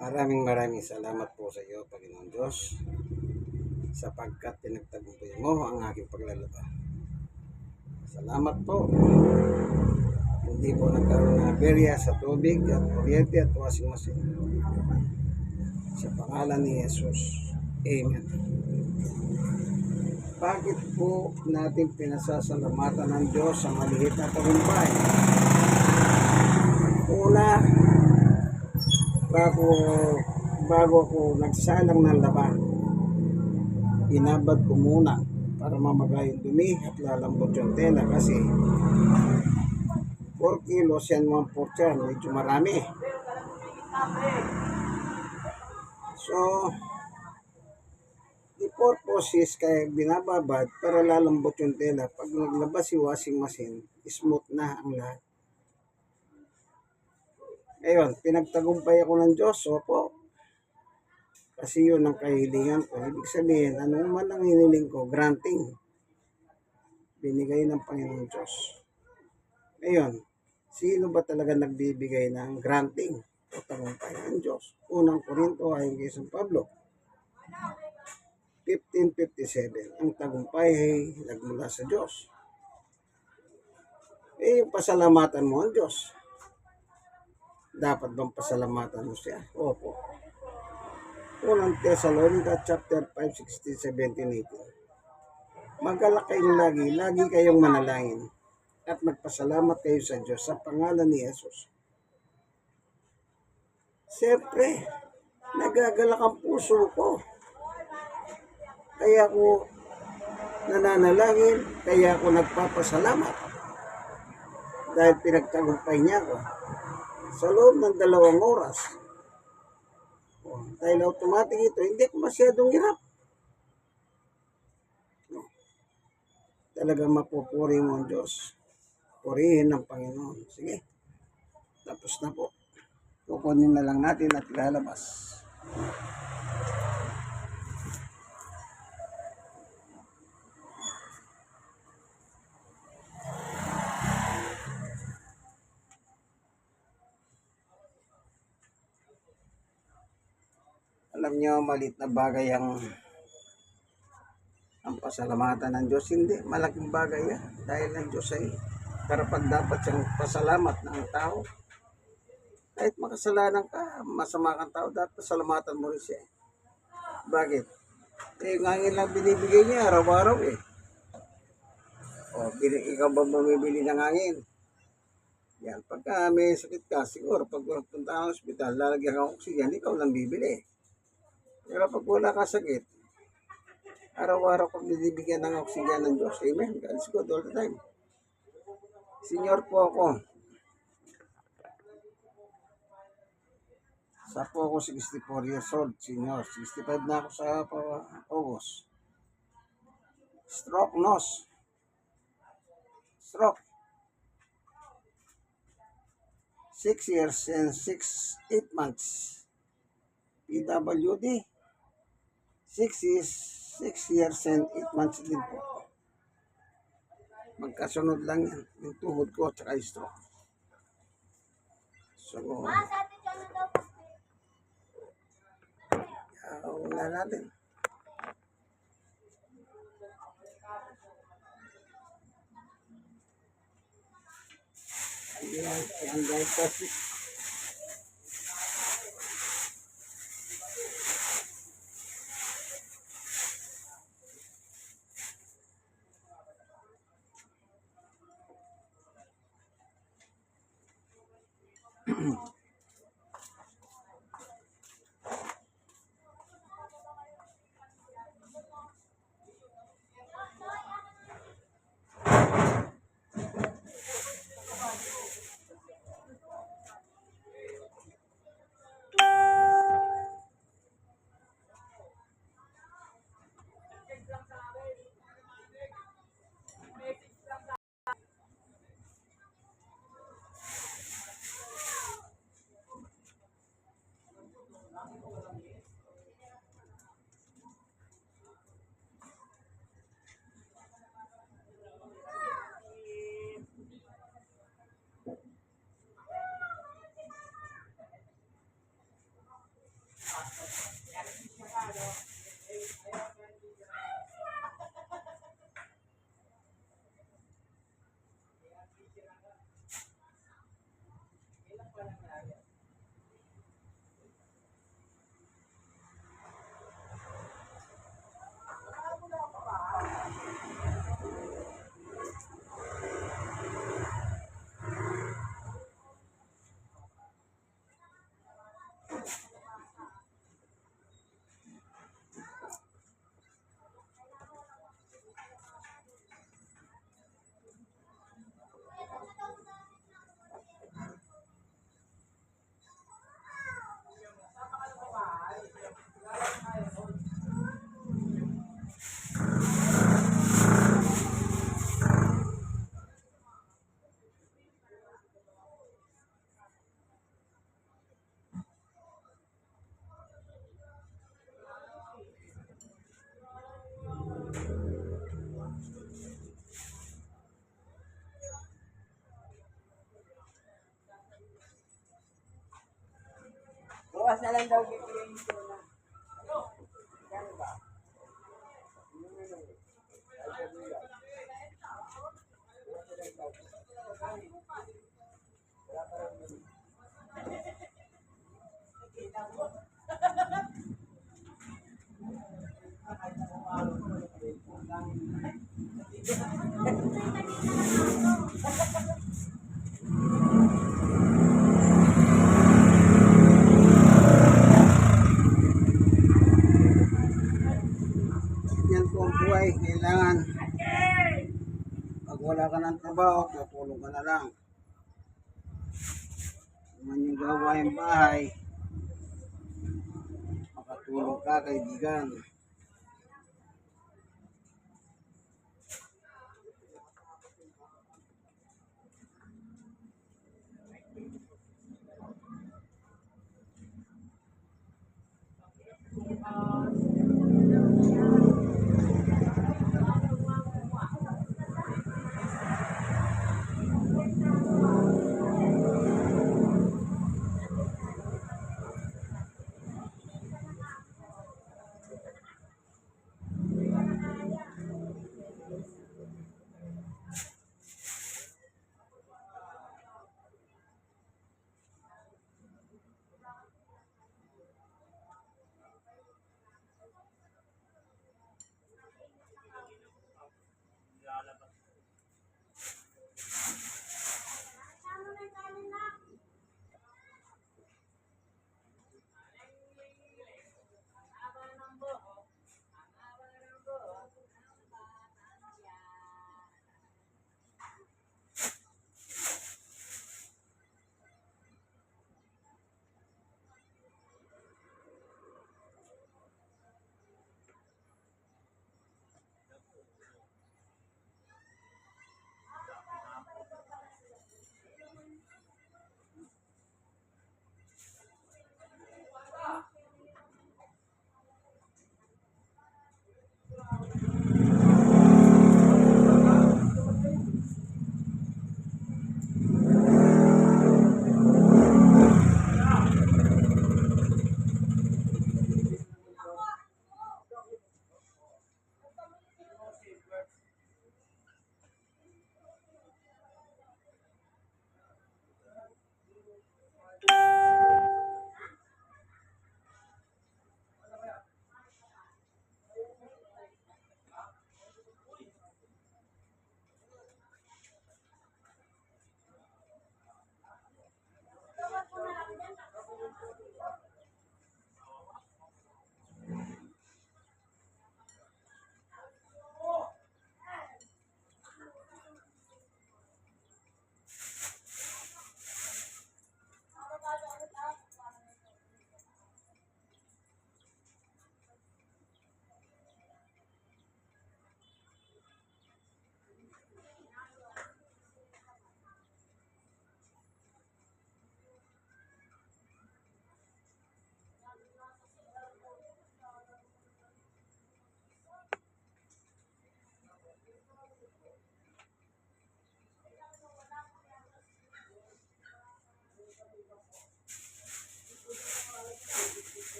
Maraming salamat po sa iyo, Panginoon Diyos, sapagkat pinagtagumpay mo ang aking paglalaba. Salamat po. Hindi po nagkaroon ng aberya sa tubig at kuryente at washing machine. Sa pangalan ni Jesus. Amen. Bakit po natin pinasasalamatan ng Diyos sa maliit na tagumpay? Una, bago ako nagsalang ng laba, binabad ko muna para mamagay yung dumi at lalambot yung tela kasi 4 kilos yan, 1/4 yan, medyo marami. So, the purpose is kaya binababad para lalambot yung tela. Pag naglabas si washing machine, smooth na ang lahat. Ngayon, pinagtagumpay ako ng Diyos, opo. Kasi yun ang kahilingan ko. Ibig sabihin, anong man ang hiniling ko, granting. Binigay ng Panginoon Diyos. Ngayon, sino ba talaga nagbibigay ng granting o tagumpay ng Diyos? Unang Korinto ayon kay San Pablo 15:57, ang tagumpay ay nagmula sa Diyos. Yung pasalamatan mo ang Diyos. Dapat bang pasalamatan mo siya? Opo. Unang Thessalonica chapter 5, 16, 17, 18. Mag-alak kayong lagi kayong manalangin at magpasalamat kayo sa Diyos sa pangalan ni Jesus. Siyempre, nagagalak ang puso ko. Kaya ako nananalangin, kaya ako nagpapasalamat. Dahil pinagtagumpay niya ako sa loob ng 2 oras. Dahil automatic ito, hindi ko masyadong hirap. Talagang mapupuri mo ang Diyos. Purihin ng Panginoon. Sige, tapos na po. Kukunin na lang natin at ilalabas. Alam niyo, maliit na bagay ang pasalamatan ng Diyos. Hindi, malaking bagay yan. Dahil ang Diyos ay karapat-dapat siyang pasalamat ng tao. Kahit makasalanan ka, masama kang tao, dapat pasalamatan mo rin siya. Bakit? Yung hangin lang binibigay niya araw-araw eh. Ikaw ba bumibili ng hangin? Yan, pagka may sakit ka, siguro pag punta ka ng ospital, lalagyan ka ng oxygen, ikaw lang bibili. Pero pag wala ka sakit, araw-araw kang binibigyan ng oxygen ng Diyos. Amen. God is good all the time. Senior po ako. Sa po ako 64 years old, senior. 65 na ako sa August. Stroke. 6 years and 8 months. PWD. 6 years and 8 months din po. Magkasunod lang yan. Yung tuhod ko at saka yung stroke. So, wala natin. Ayan guys, kasi Bukas na lang daw bibigyan ko na. Kano ba? Yan po ang buhay. Kailangan pag wala ka ng trabaho, tutulong ka na lang. Naman yung gawain bahay, makatulong ka, kaibigan.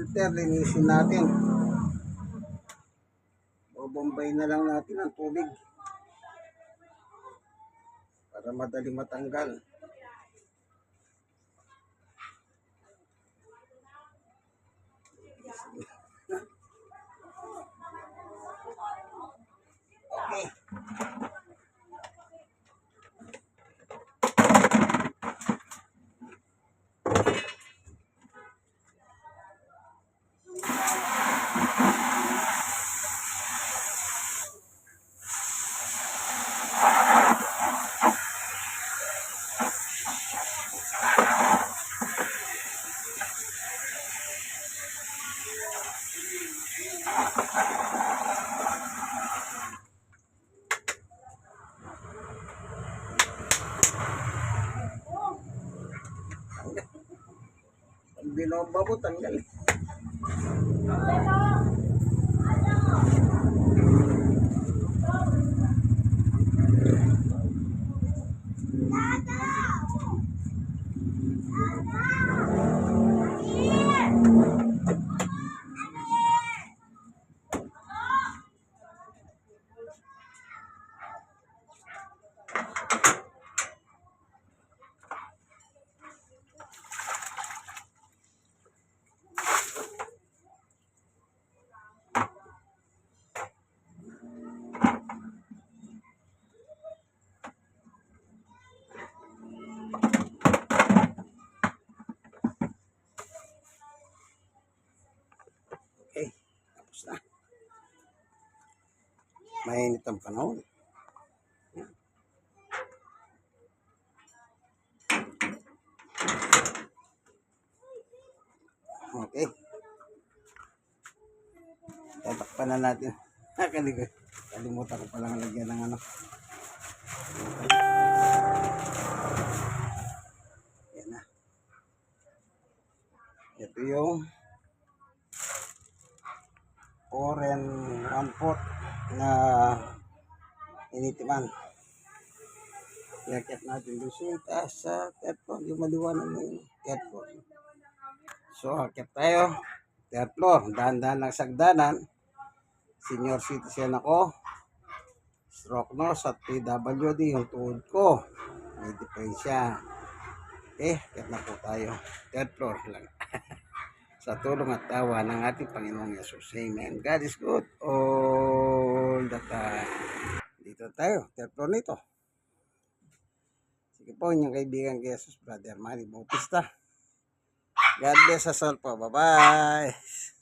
filter, linisin natin. Bobombay na lang natin ang tubig para madali matanggal. Okay. Ang binomba mo, tanggal. Okay, tapos na. Mainit ang panahon. Okay. Tatakpan na natin. Kalimutan ko palang lagyan ng ano. Yan na. Ito yung 4 and 1/4 na initiman. Yakit natin doon sa taas sa third, yung maliwanag na yun. Third. So, akit tayo. Third floor. Dahan-dahan ng sagdanan. Senior citizen ako. Stroke nose at PWD yung tuhod ko. May diferensya. Okay, akit na po tayo. Third floor lang. Sa tulong at tawa ng ating Panginoong Yesus. Amen. God is good all the time. Dito tayo. Third floor nito. Sige po, inyong kaibigan kay Jesus, Brother Manny Bautista. God bless us all po. Bye-bye.